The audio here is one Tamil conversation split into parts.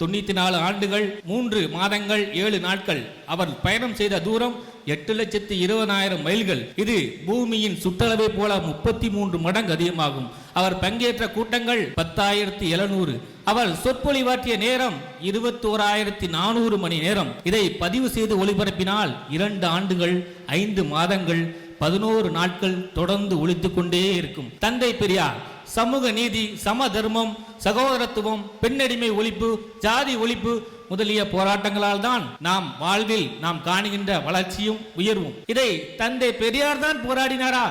94 ஆண்டுகள் 3 மாதங்கள் 7 நாட்கள் அவர் பயணம் செய்த தூரம் 8,20,000 மைல்கள். இது பூமியின் சுற்றளவை போல 33 மடங்கு அதிகமாகும். அவர் பங்கேற்ற கூட்டங்கள் 10,700. அவர் சொற்பொழிவாற்றிய நேரம் 21,400 மணி நேரம். இதை பதிவு செய்து ஒளிபரப்பினால் 2 ஆண்டுகள் 5 மாதங்கள் 11 நாட்கள் தொடர்ந்து ஒலித்துக் கொண்டே இருக்கும். தந்தை பெரியார் சமூக நீதி, சம தர்மம், சகோதரத்துவம், பெண்ணடிமை ஒழிப்பு, ஜாதி ஒழிப்பு முதலிய போராட்டங்களால் தான் நாம் வாழ்வில் நாம் காணுகின்ற வளர்ச்சியும் உயர்வும். இதை தந்தை பெரியார் தான் போராடினாரா?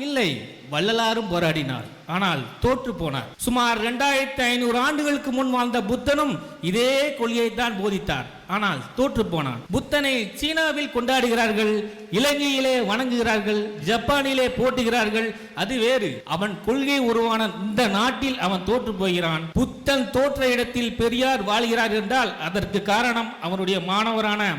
இல்லை, வள்ளலாரும் போராடினார். ஆனால் தோற்று போனார். சுமார் 2500 ஆண்டுகளுக்கு முன் வாழ்ந்த புத்தனும் இதே கொள்கையை தான் போதித்தார். ஆனால் தோற்று போனான். புத்தனை சீனாவில் கொண்டாடுகிறார்கள், இலங்கையிலே வணங்குகிறார்கள், ஜப்பானிலே போட்டுகிறார்கள். அது வேறு. அவன் கொள்கை உருவான இந்த நாட்டில் அவன் தோற்று போகிறான். புத்தன் தோற்ற இடத்தில் பெரியார் வாழ்கிறார் என்றால் அதற்கு காரணம் அவனுடைய மாணவரான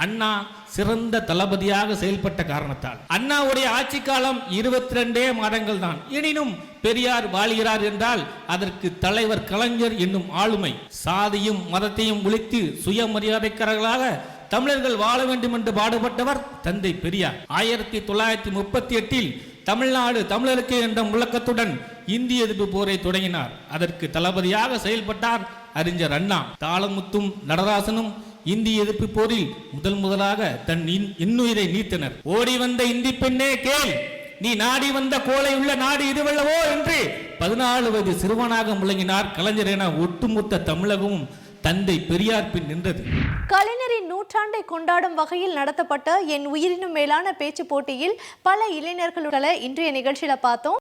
அண்ணா சிறந்த தளபதியாக செயல்பட்ட காரணத்தால். அண்ணாவுடைய ஆட்சி காலம் 22 மாதங்கள் தான். எனினும் பெரியார் வாழ்கிறார் என்றால் அதற்கு தலைவர் கலைஞர் என்னும் ஆளுமை. சாதியும் மதத்தையும் ஒழித்து சுயமரியாதைக்காரர்களாக தமிழர்கள் வாழ வேண்டும் என்று பாடுபட்டவர் தந்தை பெரியார். 1938 தமிழ்நாடு தமிழருக்கு என்ற முழக்கத்துடன் இந்திய எதிர்ப்பு போரை தொடங்கினார். அதற்கு தளபதியாக செயல்பட்டார் அறிஞர் அண்ணா. தாளமுத்தும் நடராசனும் இந்திய எதிர்ப்பு போரில் முதலாக தன் இன்னுயிரை நீத்தனர். ஓடி வந்த இந்தி பெண்ணே கேள், நீ நாடி வந்த கோலை உள்ள நாடு இதுவல்லவோ என்று 14 வயது சிறுவனாக முழங்கினார் கலைஞர் என ஒட்டுமொத்த தமிழகமும் தந்தை பெரியார் பின் நின்றது. கலைஞரின் நூற்றாண்டை கொண்டாடும் வகையில் நடத்தப்பட்ட என் உயிரினும் மேலான பேச்சு போட்டியில் பல இளைஞர்களுடைய இன்றைய நிகழ்ச்சியில பார்த்தோம்.